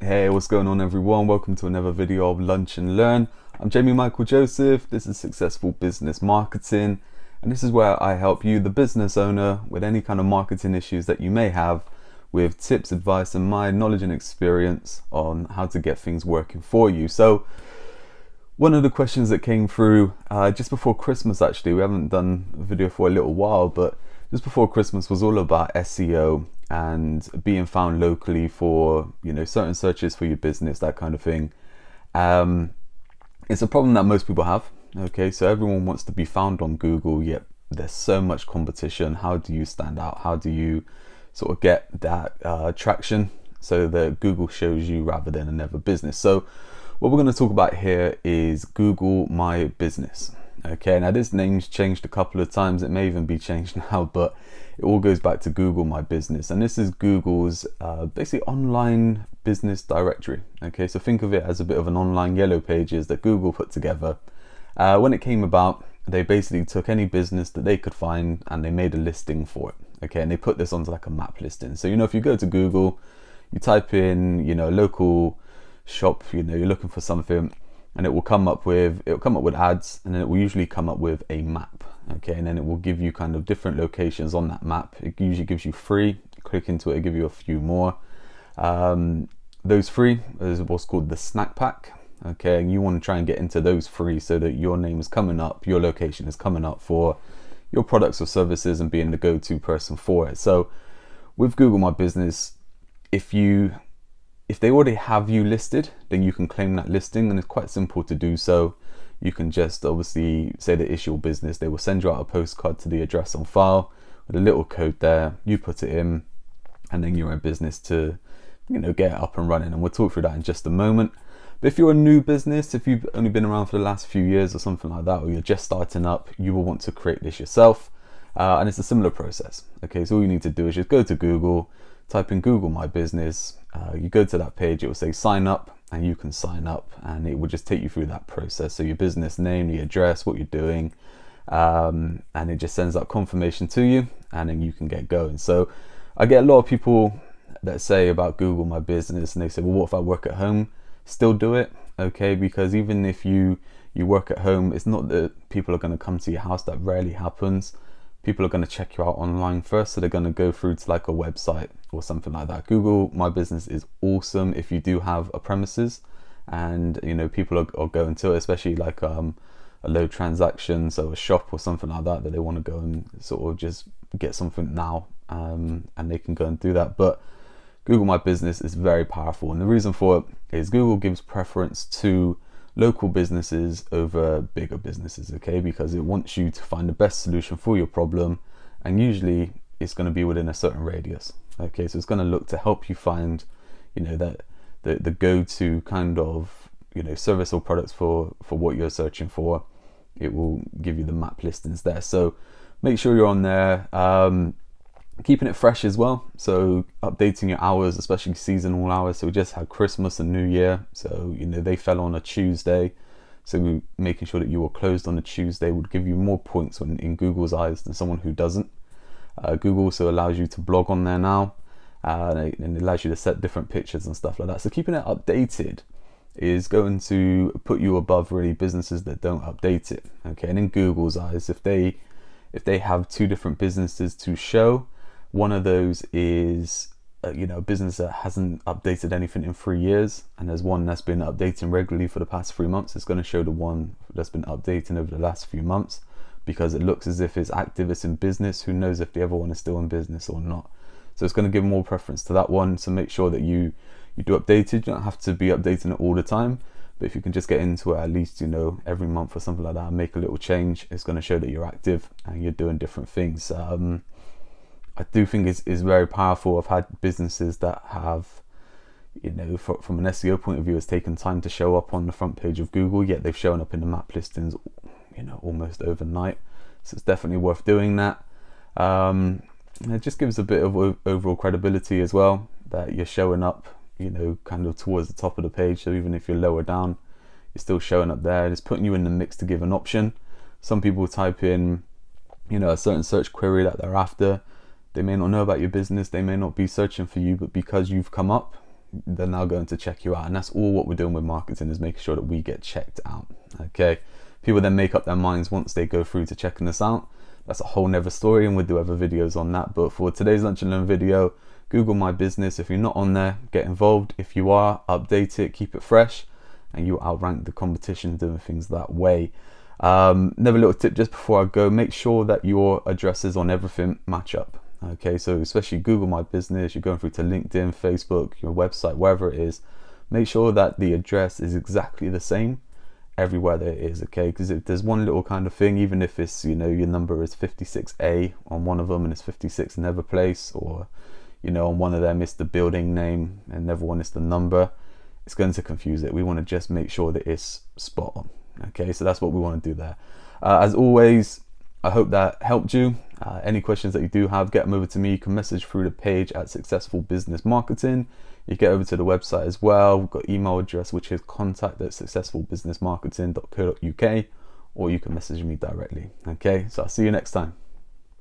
Hey, what's going on everyone? Welcome to another video of Lunch and Learn. I'm Jamie Michael Joseph. This is Successful Business Marketing, and this is where I help you, the business owner, with any kind of marketing issues that you may have, with tips, advice, and my knowledge and experience on how to get things working for you. So one of the questions that came through just before Christmas, actually, we haven't done a video for a little while, but just before Christmas was all about SEO and being found locally for, certain searches for your business, that kind of thing. It's a problem that most people have. Okay, so everyone wants to be found on Google, yet there's so much competition. How do you stand out? How do you sort of get that traction so that Google shows you rather than another business? So what we're going to talk about here is Google My Business. Okay, now this name's changed a couple of times. It may even be changed now, but it all goes back to Google My Business. And this is Google's basically online business directory. Okay, so think of it as a bit of an online yellow pages that Google put together. When it came about, they basically took any business that they could find and they made a listing for it. Okay, and they put this onto like a map listing. So, if you go to Google, you type in, local shop, you're looking for something, and it will come up with ads, and then it will usually come up with a map. Okay, and then it will give you kind of different locations on that map. It usually gives you three. Click into it, it'll give you a few more. Those three is what's called the snack pack. Okay, and you want to try and get into those three so that your name is coming up, your location is coming up for your products or services and being the go-to person for it. So with Google My Business, if they already have you listed, then you can claim that listing, and it's quite simple to do so. You can just obviously say that it's your business. They will send you out a postcard to the address on file with a little code there. You put it in, and then you're in business to, get it up and running. And we'll talk through that in just a moment. But if you're a new business, if you've only been around for the last few years or something like that, or you're just starting up, you will want to create this yourself. And it's a similar process. Okay, so all you need to do is just go to Google, type in Google My Business. You go to that page, it will say sign up, and you can sign up, and it will just take you through that process. So your business name, the address, what you're doing, and it just sends out confirmation to you, and then you can get going. So I get a lot of people that say about Google My Business, and they say, well, what if I work at home? Still do it, okay? Because even if you work at home, it's not that people are going to come to your house. That rarely happens. People are going to check you out online first, so they're going to go through to like a website or something like that. Google My Business is awesome if you do have a premises, and people are going to it, especially like a low transaction, so a shop or something like that they want to go and sort of just get something now, and they can go and do that. But Google My Business is very powerful, and the reason for it is Google gives preference to local businesses over bigger businesses, okay? Because it wants you to find the best solution for your problem, and usually it's going to be within a certain radius, okay? So it's going to look to help you find, that the go-to kind of, service or products for what you're searching for. It will give you the map listings there. So make sure you're on there. Keeping it fresh as well, so updating your hours, especially seasonal hours. So we just had Christmas and New Year, so they fell on a Tuesday, so making sure that you were closed on a Tuesday would give you more points in Google's eyes than someone who doesn't. Google also allows you to blog on there now, and it allows you to set different pictures and stuff like that. So keeping it updated is going to put you above really businesses that don't update it, okay? And in Google's eyes, if they have two different businesses to show, one of those is a business that hasn't updated anything in 3 years, and there's one that's been updating regularly for the past 3 months. It's going to show the one that's been updating over the last few months, because it looks as if it's active, it's in business. Who knows if the other one is still in business or not? So it's going to give more preference to that one. So make sure that you do update it. You don't have to be updating it all the time, but if you can just get into it at least every month or something like that and make a little change, it's going to show that you're active and you're doing different things. I do think it's very powerful. I've had businesses that have, from an SEO point of view, it's taken time to show up on the front page of Google, yet they've shown up in the map listings, almost overnight. So it's definitely worth doing that. It just gives a bit of overall credibility as well, that you're showing up, kind of towards the top of the page. So even if you're lower down, you're still showing up there. It's putting you in the mix to give an option. Some people type in, a certain search query that they're after. They may not know about your business, they may not be searching for you, but because you've come up, they're now going to check you out. And that's all what we're doing with marketing, is making sure that we get checked out. Okay, people then make up their minds once they go through to checking us out. That's a whole nother story, and we'll do other videos on that. But for today's Lunch and Learn video, Google My Business. If you're not on there, get involved. If you are, update it, keep it fresh, and you'll outrank the competition doing things that way. Another little tip just before I go, make sure that your addresses on everything match up. Okay, so especially Google My Business, you're going through to LinkedIn, Facebook, your website, wherever it is, make sure that the address is exactly the same everywhere that it is. Okay, because if there's one little kind of thing, even if it's, you know, your number is 56A on one of them and it's 56 in another place, or, you know, on one of them it's the building name and another one is the number, it's going to confuse it. We want to just make sure that it's spot on. Okay, so that's what we want to do there. As always, I hope that helped you. Any questions that you do have, get them over to me. You can message through the page at Successful Business Marketing. You get over to the website as well. We've got email address, which is contact@successfulbusinessmarketing.co.uk, or you can message me directly. Okay, so I'll see you next time.